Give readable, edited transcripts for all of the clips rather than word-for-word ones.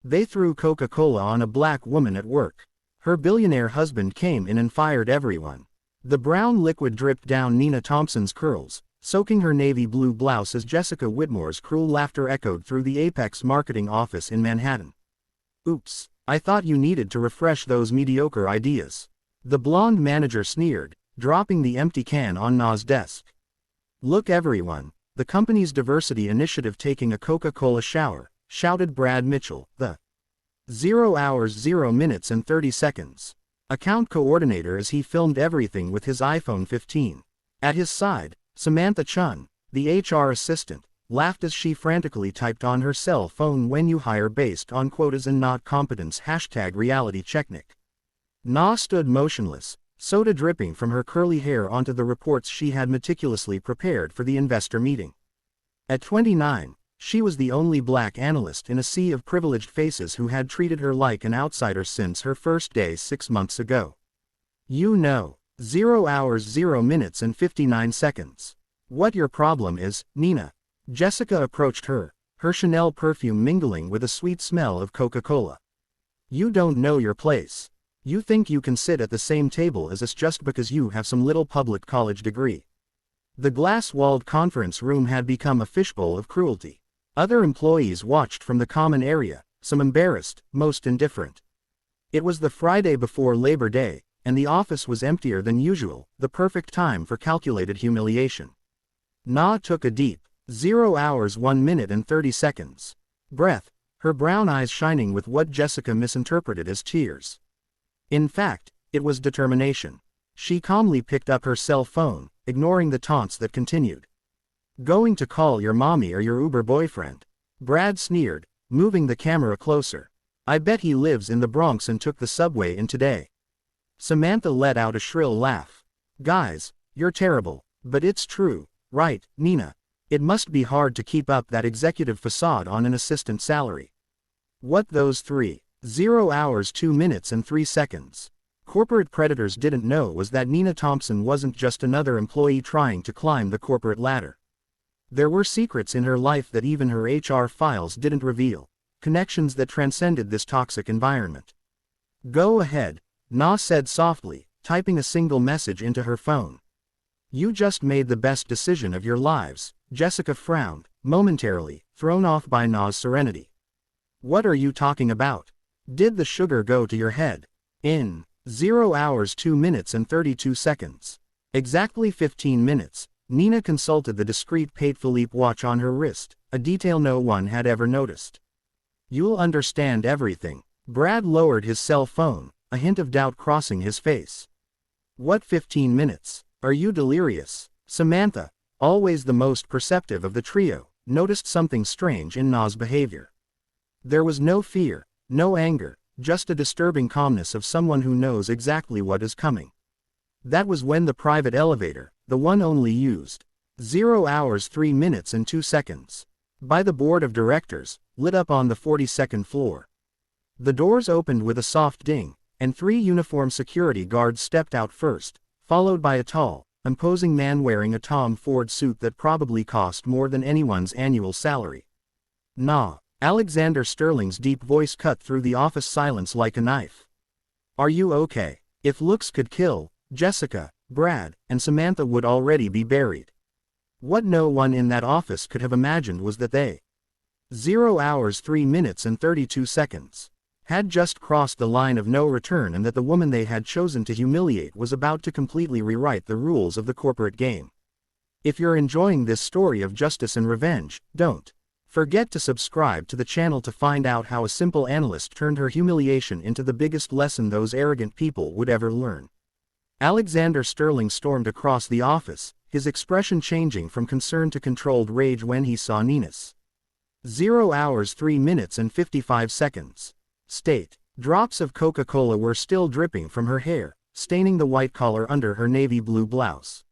They threw Coca-Cola on a black woman at work. Her billionaire husband came in and fired everyone. The brown liquid dripped down Nina Thompson's curls, soaking her navy blue blouse as Jessica Whitmore's cruel laughter echoed through the Apex marketing office in Manhattan. Oops, I thought you needed to refresh those mediocre ideas. The blonde manager sneered, dropping the empty can on Na's desk. Look everyone, the company's diversity initiative taking a Coca-Cola shower, shouted Brad Mitchell, the 0 hours 0 minutes and 30 seconds. Account coordinator as he filmed everything with his iPhone 15. At his side, Samantha Chun, the HR assistant, laughed as she frantically typed on her cell phone when you hire based on quotas and not competence #reality checknick. Na stood motionless, soda dripping from her curly hair onto the reports she had meticulously prepared for the investor meeting. At 29, she was the only black analyst in a sea of privileged faces who had treated her like an outsider since her first day 6 months ago. 0 hours 0 minutes and 59 seconds. What your problem is, Nina? Jessica approached her, her Chanel perfume mingling with a sweet smell of Coca-Cola. You don't know your place. You think you can sit at the same table as us just because you have some little public college degree. The glass-walled conference room had become a fishbowl of cruelty. Other employees watched from the common area, some embarrassed, most indifferent. It was the Friday before Labor Day, and the office was emptier than usual, the perfect time for calculated humiliation. Na took a deep, 0 hours 1 minute and 30 seconds. Breath, her brown eyes shining with what Jessica misinterpreted as tears. In fact, it was determination. She calmly picked up her cell phone, ignoring the taunts that continued. Going to call your mommy or your Uber boyfriend? Brad sneered, moving the camera closer. I bet he lives in the Bronx and took the subway in today. Samantha let out a shrill laugh. Guys, you're terrible, but it's true, right, Nina? It must be hard to keep up that executive facade on an assistant salary. What those 0 hours 2 minutes and 3 seconds. Corporate predators didn't know was that Nina Thompson wasn't just another employee trying to climb the corporate ladder. There were secrets in her life that even her HR files didn't reveal, connections that transcended this toxic environment. Go ahead, Na said softly, typing a single message into her phone. You just made the best decision of your lives, Jessica frowned, momentarily, thrown off by Na's serenity. What are you talking about? Did the sugar go to your head? In 0 hours 2 minutes and 32 seconds. Exactly 15 minutes. Nina consulted the discreet Patek Philippe watch on her wrist, a detail no one had ever noticed. You'll understand everything. Brad lowered his cell phone, a hint of doubt crossing his face. What 15 minutes? Are you delirious? Samantha, always the most perceptive of the trio, noticed something strange in Na's behavior. There was no fear, no anger, just a disturbing calmness of someone who knows exactly what is coming. That was when the private elevator, the one only used 0 hours 3 minutes and 2 seconds, by the board of directors, lit up on the 42nd floor. The doors opened with a soft ding, and 3 uniformed security guards stepped out first, followed by a tall, imposing man wearing a Tom Ford suit that probably cost more than anyone's annual salary. Na, Alexander Sterling's deep voice cut through the office silence like a knife. Are you okay? If looks could kill, Jessica, Brad, and Samantha would already be buried. What no one in that office could have imagined was that they 0 hours 3 minutes and 32 seconds had just crossed the line of no return and that the woman they had chosen to humiliate was about to completely rewrite the rules of the corporate game. If you're enjoying this story of justice and revenge, don't forget to subscribe to the channel to find out how a simple analyst turned her humiliation into the biggest lesson those arrogant people would ever learn. Alexander Sterling stormed across the office, his expression changing from concern to controlled rage when he saw Nina's 0 hours 3 minutes and 55 seconds. State. Drops of Coca-Cola were still dripping from her hair, staining the white collar under her navy blue blouse.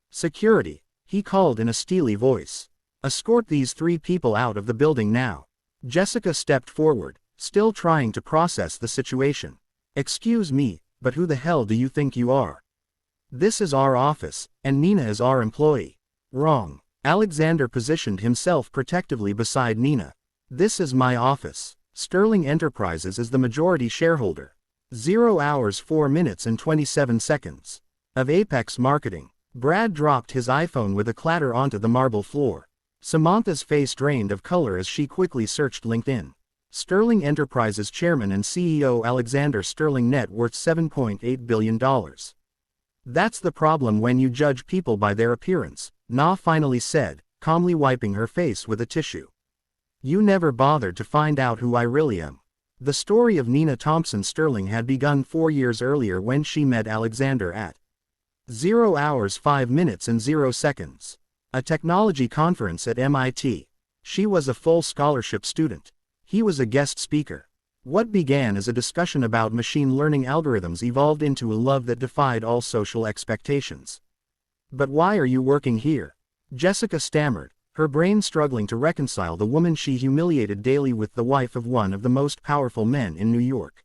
Security, he called in a steely voice. Escort these 3 people out of the building now. Jessica stepped forward, still trying to process the situation. Excuse me, but who the hell do you think you are? This is our office, and Nina is our employee. Wrong. Alexander positioned himself protectively beside Nina. This is my office. Sterling Enterprises is the majority shareholder. 0 hours 4 minutes and 27 seconds. Of Apex Marketing. Brad dropped his iPhone with a clatter onto the marble floor. Samantha's face drained of color as she quickly searched LinkedIn. Sterling Enterprises Chairman and CEO Alexander Sterling, net worth $7.8 billion. That's the problem when you judge people by their appearance, Na finally said, calmly wiping her face with a tissue. You never bothered to find out who I really am. The story of Nina Thompson Sterling had begun 4 years earlier when she met Alexander at 0 hours 5 minutes and 0 seconds. A technology conference at MIT. She was a full scholarship student. He was a guest speaker. What began as a discussion about machine learning algorithms evolved into a love that defied all social expectations. But why are you working here? Jessica stammered, her brain struggling to reconcile the woman she humiliated daily with the wife of one of the most powerful men in New York.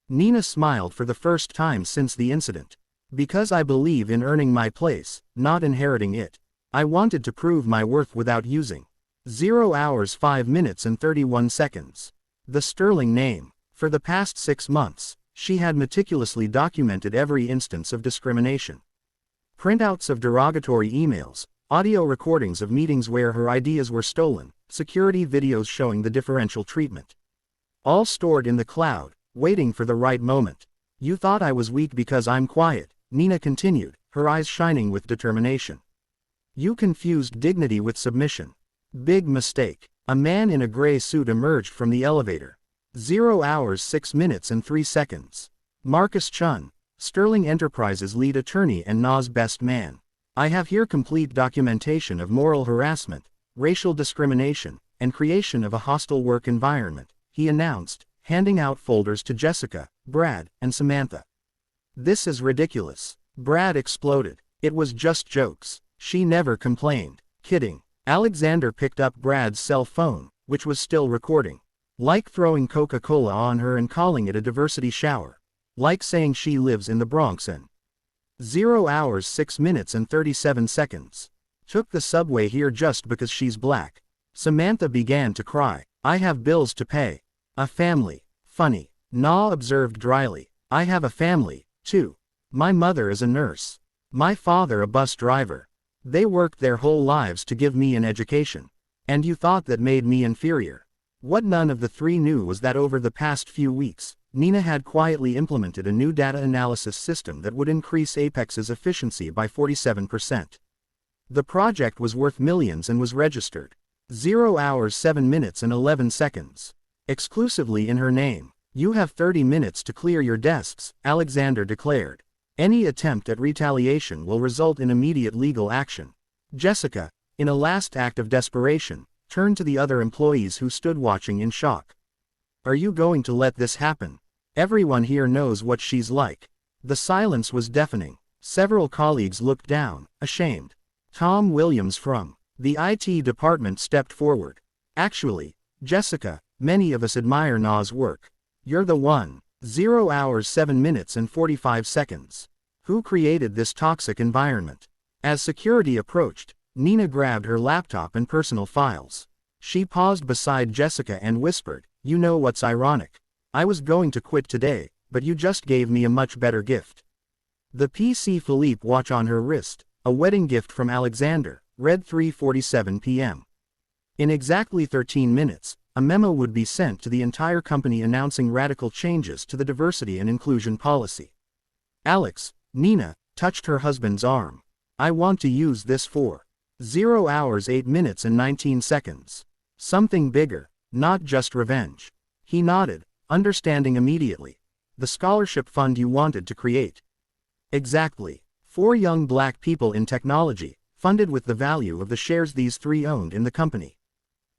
Nina smiled for the first time since the incident. Because I believe in earning my place, not inheriting it. I wanted to prove my worth without using 0 hours 5 minutes and 31 seconds. The Sterling name. For the past 6 months, she had meticulously documented every instance of discrimination. Printouts of derogatory emails, audio recordings of meetings where her ideas were stolen, security videos showing the differential treatment. All stored in the cloud, waiting for the right moment. You thought I was weak because I'm quiet, Nina continued, her eyes shining with determination. You confused dignity with submission. Big mistake. A man in a gray suit emerged from the elevator. 0 hours 6 minutes and 3 seconds. Marcus Chun, Sterling Enterprises lead attorney and Na's best man. I have here complete documentation of moral harassment, racial discrimination, and creation of a hostile work environment, he announced, handing out folders to Jessica, Brad, and Samantha. This is ridiculous. Brad exploded. It was just jokes. She never complained. Kidding. Alexander picked up Brad's cell phone, which was still recording. Like throwing Coca-Cola on her and calling it a diversity shower. Like saying she lives in the Bronx and 0 hours 6 minutes and 37 seconds. Took the subway here just because she's black. Samantha began to cry. I have bills to pay. A family. Funny. Na observed dryly. I have a family, too. My mother is a nurse. My father a bus driver. They worked their whole lives to give me an education. And you thought that made me inferior. What none of the three knew was that over the past few weeks, Nina had quietly implemented a new data analysis system that would increase Apex's efficiency by 47%. The project was worth millions and was registered. 0 hours 7 minutes and 11 seconds. Exclusively in her name. You have 30 minutes to clear your desks, Alexander declared. Any attempt at retaliation will result in immediate legal action. Jessica, in a last act of desperation, turned to the other employees who stood watching in shock. Are you going to let this happen? Everyone here knows what she's like. The silence was deafening. Several colleagues looked down, ashamed. Tom Williams from the IT department stepped forward. Actually, Jessica, many of us admire Na's work. You're the one. 0 hours 7 minutes and 45 seconds. Who created this toxic environment? As security approached, Nina grabbed her laptop and personal files. She paused beside Jessica and whispered, you know what's ironic? I was going to quit today, but you just gave me a much better gift. The PC Philippe watch on her wrist, a wedding gift from Alexander, read 3:47 p.m. In exactly 13 minutes, a memo would be sent to the entire company announcing radical changes to the diversity and inclusion policy. Alex, Nina, touched her husband's arm. I want to use this for 0 hours 8 minutes and 19 seconds. Something bigger, not just revenge. He nodded, understanding immediately. The scholarship fund you wanted to create. Exactly. 4 young black people in technology, funded with the value of the shares these 3 owned in the company.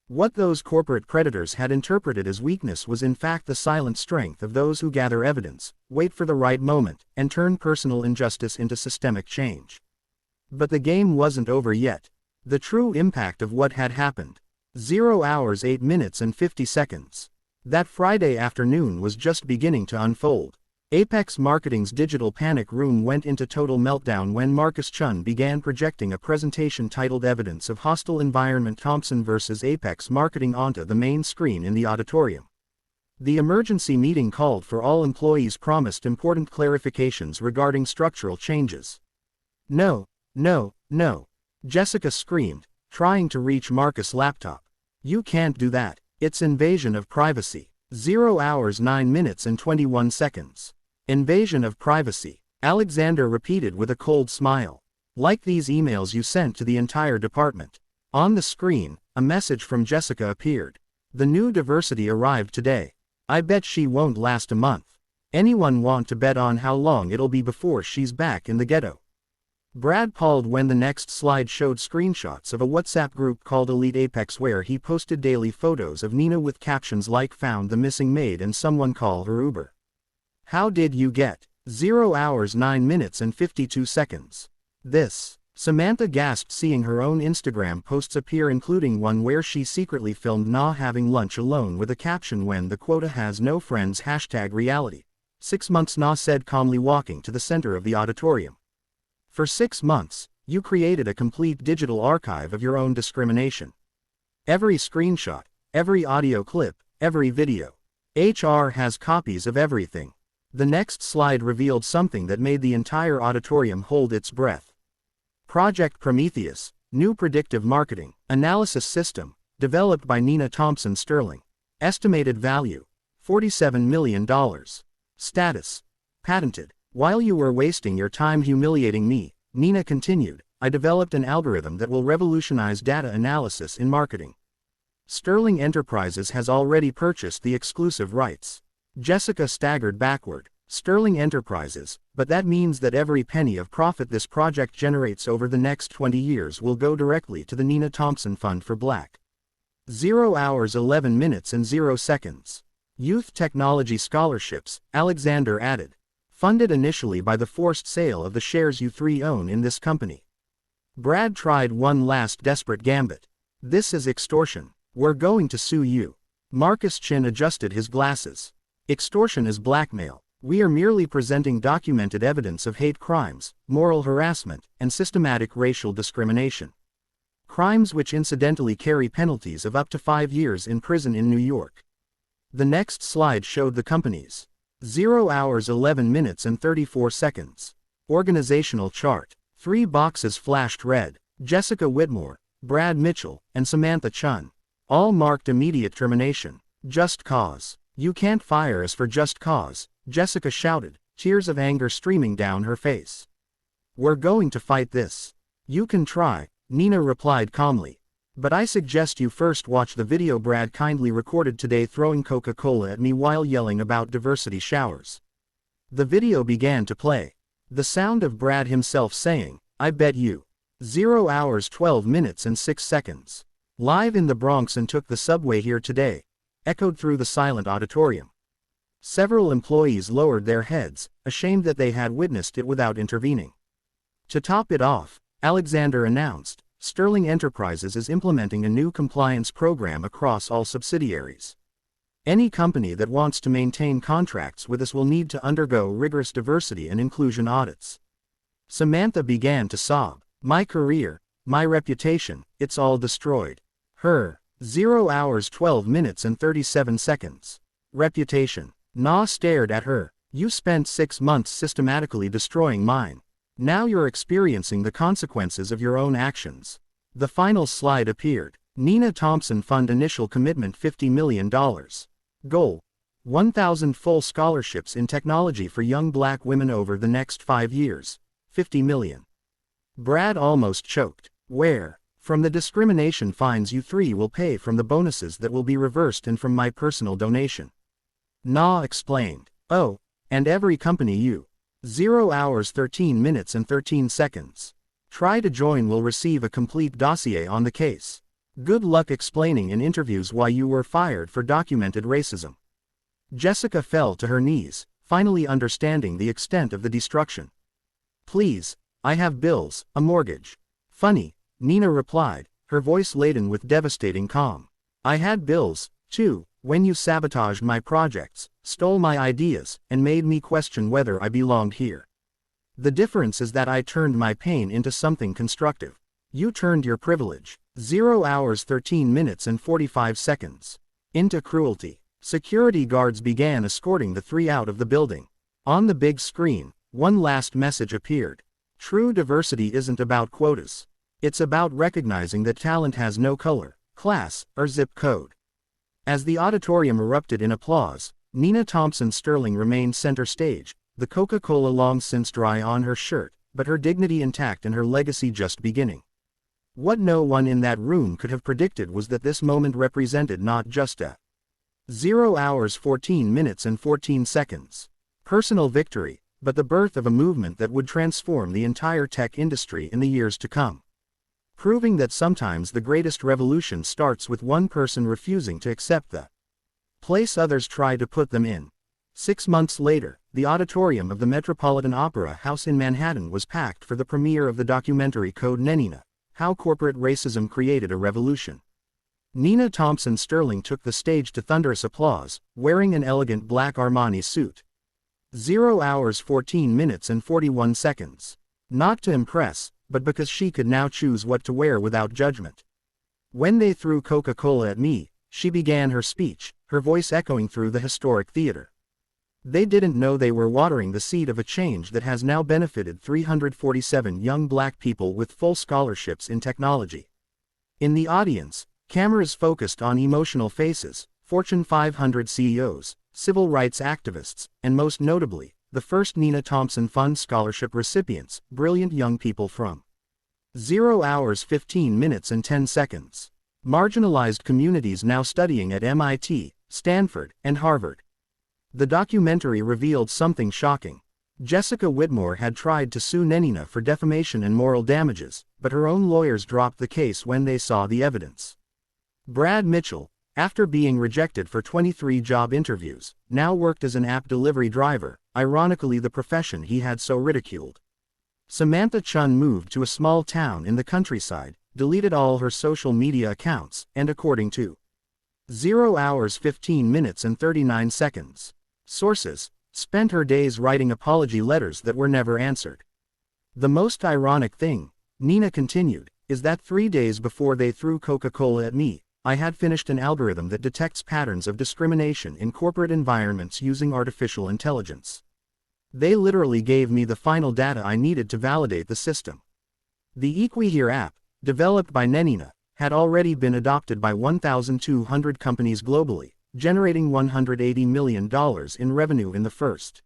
What those corporate predators had interpreted as weakness was in fact the silent strength of those who gather evidence, wait for the right moment, and turn personal injustice into systemic change. But the game wasn't over yet. The true impact of what had happened. 0 hours 8 minutes and 50 seconds. That Friday afternoon was just beginning to unfold. Apex Marketing's digital panic room went into total meltdown when Marcus Chun began projecting a presentation titled Evidence of Hostile Environment Thompson vs. Apex Marketing onto the main screen in the auditorium. The emergency meeting called for all employees promised important clarifications regarding structural changes. No, no, no. Jessica screamed, trying to reach Marcus' laptop. You can't do that. It's invasion of privacy. 0 hours 9 minutes and 21 seconds. Invasion of privacy, Alexander repeated with a cold smile. Like these emails you sent to the entire department. On the screen, a message from Jessica appeared. The new diversity arrived today. I bet she won't last a month. Anyone want to bet on how long it'll be before she's back in the ghetto? Brad paused when the next slide showed screenshots of a WhatsApp group called Elite Apex where he posted daily photos of Nina with captions like "Found the missing maid and someone call her Uber." How did you get 0 hours 9 minutes and 52 seconds? This. Samantha gasped seeing her own Instagram posts appear, including one where she secretly filmed Na having lunch alone with a caption "When the quota has no friends #reality. 6 months," Na said calmly, walking to the center of the auditorium. For 6 months, you created a complete digital archive of your own discrimination. Every screenshot, every audio clip, every video. HR has copies of everything. The next slide revealed something that made the entire auditorium hold its breath. Project Prometheus, new predictive marketing analysis system, developed by Nina Thompson Sterling. Estimated value, $47 million. Status, patented. While you were wasting your time humiliating me, Nina continued, I developed an algorithm that will revolutionize data analysis in marketing. Sterling Enterprises has already purchased the exclusive rights. Jessica staggered backward. Sterling Enterprises, but that means that every penny of profit this project generates over the next 20 years will go directly to the Nina Thompson Fund for Black. 0 hours 11 minutes and 0 seconds. Youth Technology Scholarships, Alexander added. Funded initially by the forced sale of the shares you three own in this company. Brad tried one last desperate gambit. This is extortion. We're going to sue you. Marcus Chin adjusted his glasses. Extortion is blackmail. We are merely presenting documented evidence of hate crimes, moral harassment, and systematic racial discrimination. Crimes which incidentally carry penalties of up to 5 years in prison in New York. The next slide showed the company's 0 hours 11 minutes and 34 seconds. Organizational chart. 3 boxes flashed red. Jessica Whitmore, Brad Mitchell, and Samantha Chun. All marked immediate termination. Just cause. You can't fire us for just cause, Jessica shouted, tears of anger streaming down her face. We're going to fight this. You can try, Nina replied calmly. But I suggest you first watch the video Brad kindly recorded today throwing Coca-Cola at me while yelling about diversity showers. The video began to play. The sound of Brad himself saying, I bet you. 0 hours 12 minutes and 6 seconds. Live in the Bronx and took the subway here today. Echoed through the silent auditorium. Several employees lowered their heads, ashamed that they had witnessed it without intervening. To top it off, Alexander announced, Sterling Enterprises is implementing a new compliance program across all subsidiaries. Any company that wants to maintain contracts with us will need to undergo rigorous diversity and inclusion audits. Samantha began to sob. My career, my reputation, it's all destroyed. Her, 0 hours 12 minutes and 37 seconds. Reputation. Na stared at her. You spent 6 months systematically destroying mine. Now you're experiencing the consequences of your own actions. The final slide appeared. Nina Thompson Fund initial commitment $50 million. Goal. 1,000 full scholarships in technology for young black women over the next 5 years. $50 million. Brad almost choked. Where? From the discrimination fines you three will pay, from the bonuses that will be reversed, and from my personal donation. Na explained. Oh, and every company you. 0 hours 13 minutes and 13 seconds. Try to join will receive a complete dossier on the case. Good luck explaining in interviews why you were fired for documented racism. Jessica fell to her knees, finally understanding the extent of the destruction. Please, I have bills, a mortgage. Funny, Nina replied, her voice laden with devastating calm. I had bills, too, when you sabotaged my projects, stole my ideas, and made me question whether I belonged here. The difference is that I turned my pain into something constructive. You turned your privilege, 0 hours 13 minutes and 45 seconds, into cruelty. Security guards began escorting the three out of the building. On the big screen, one last message appeared. True diversity isn't about quotas. It's about recognizing that talent has no color, class, or zip code. As the auditorium erupted in applause, Nina Thompson Sterling remained center stage, the Coca-Cola long since dry on her shirt, but her dignity intact and her legacy just beginning. What no one in that room could have predicted was that this moment represented not just a 0 hours 14 minutes and 14 seconds personal victory, but the birth of a movement that would transform the entire tech industry in the years to come. Proving that sometimes the greatest revolution starts with one person refusing to accept the place others try to put them in. 6 months later, the auditorium of the Metropolitan Opera House in Manhattan was packed for the premiere of the documentary Code Nina: How Corporate Racism Created a Revolution. Nina Thompson Sterling took the stage to thunderous applause, wearing an elegant black Armani suit. 0 hours 14 minutes and 41 seconds. Not to impress, but because she could now choose what to wear without judgment. When they threw Coca-Cola at me, she began her speech, her voice echoing through the historic theater. They didn't know they were watering the seed of a change that has now benefited 347 young black people with full scholarships in technology. In the audience, cameras focused on emotional faces, Fortune 500 CEOs, civil rights activists, and most notably, the first Nina Thompson Fund Scholarship recipients, brilliant young people from 0 hours 15 minutes and 10 seconds. Marginalized communities now studying at MIT, Stanford, and Harvard. The documentary revealed something shocking. Jessica Whitmore had tried to sue Nina for defamation and moral damages, but her own lawyers dropped the case when they saw the evidence. Brad Mitchell, after being rejected for 23 job interviews, now worked as an app delivery driver, ironically the profession he had so ridiculed. Samantha Chun moved to a small town in the countryside, deleted all her social media accounts, and according to 0 hours 15 minutes and 39 seconds. Sources, spent her days writing apology letters that were never answered. The most ironic thing, Nina continued, is that 3 days before they threw Coca-Cola at me, I had finished an algorithm that detects patterns of discrimination in corporate environments using artificial intelligence. They literally gave me the final data I needed to validate the system. The EquiHere app, developed by Nina, had already been adopted by 1,200 companies globally, generating $180 million in revenue in the first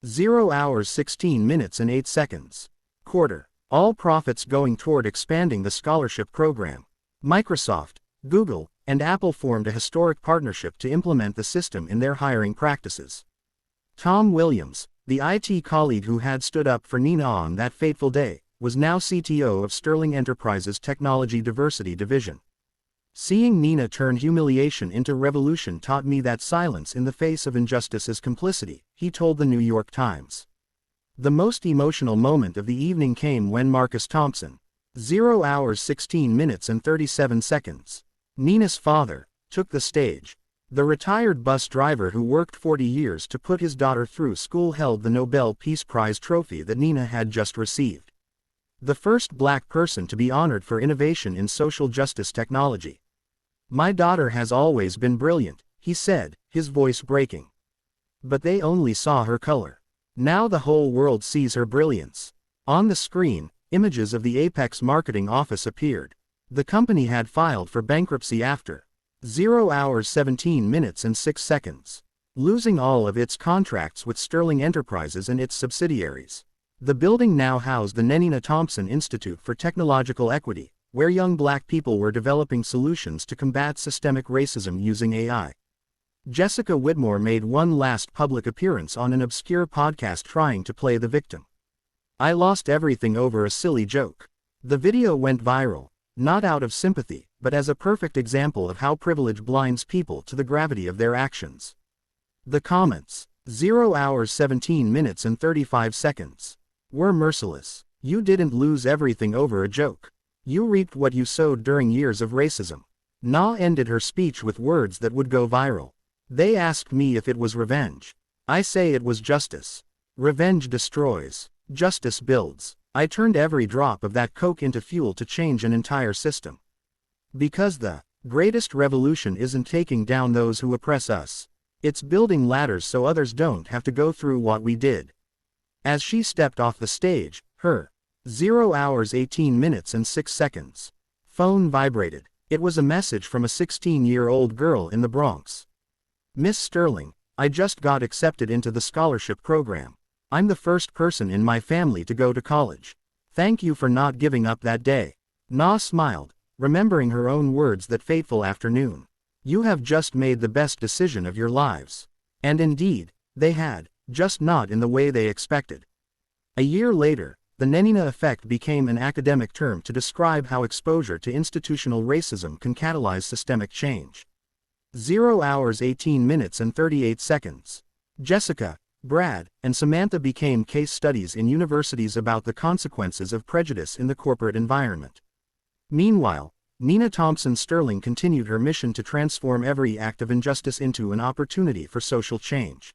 0 hours 16 minutes and 8 seconds quarter, all profits going toward expanding the scholarship program. Microsoft, Google, and Apple formed a historic partnership to implement the system in their hiring practices. Tom Williams, the IT colleague who had stood up for Nina on that fateful day, was now CTO of Sterling Enterprises' Technology Diversity Division. Seeing Nina turn humiliation into revolution taught me that silence in the face of injustice is complicity, he told the New York Times. The most emotional moment of the evening came when Marcus Thompson, 0 hours 16 minutes and 37 seconds, Nina's father, took the stage. The retired bus driver who worked 40 years to put his daughter through school held the Nobel Peace Prize trophy that Nina had just received. The first black person to be honored for innovation in social justice technology. My daughter has always been brilliant, he said, his voice breaking. But they only saw her color. Now the whole world sees her brilliance. On the screen, images of the Apex marketing office appeared. The company had filed for bankruptcy after 0 hours 17 minutes and 6 seconds, losing all of its contracts with Sterling Enterprises and its subsidiaries. The building now housed the Nina Thompson Institute for Technological Equity, where young black people were developing solutions to combat systemic racism using AI. Jessica Whitmore made one last public appearance on an obscure podcast trying to play the victim. I lost everything over a silly joke. The video went viral, not out of sympathy, but as a perfect example of how privilege blinds people to the gravity of their actions. The comments, 0 hours 17 minutes and 35 seconds, were merciless. You didn't lose everything over a joke. You reaped what you sowed during years of racism. Na ended her speech with words that would go viral. They asked me if it was revenge. I say it was justice. Revenge destroys. Justice builds. I turned every drop of that Coke into fuel to change an entire system. Because the Greatest revolution isn't taking down those who oppress us. It's building ladders so others don't have to go through what we did. As she stepped off the stage, her 0 hours 18 minutes and 6 seconds phone vibrated. It was a message from a 16-year-old girl in the Bronx. Miss Sterling, I just got accepted into the scholarship program. I'm the first person in my family to go to college. Thank you for not giving up that day. Na smiled, remembering her own words that fateful afternoon. You have just made the best decision of your lives. And indeed, they had, just not in the way they expected. A year later, the Nenina effect became an academic term to describe how exposure to institutional racism can catalyze systemic change. 0 hours 18 minutes and 38 seconds. Jessica, Brad, and Samantha became case studies in universities about the consequences of prejudice in the corporate environment. Meanwhile, Nina Thompson Sterling continued her mission to transform every act of injustice into an opportunity for social change.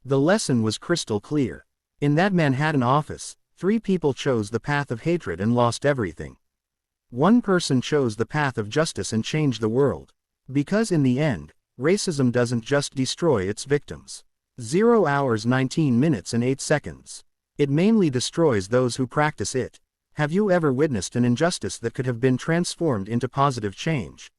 The lesson was crystal clear. In that Manhattan office, 3 people chose the path of hatred and lost everything. 1 person chose the path of justice and changed the world. Because in the end, racism doesn't just destroy its victims. 0 hours 19 minutes and 8 seconds. It mainly destroys those who practice it. Have you ever witnessed an injustice that could have been transformed into positive change?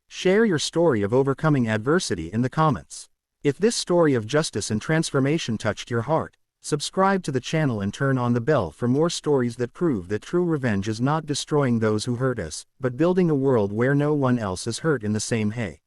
Share your story of overcoming adversity in the comments. If this story of justice and transformation touched your heart, subscribe to the channel and turn on the bell for more stories that prove that true revenge is not destroying those who hurt us, but building a world where no one else is hurt in the same way.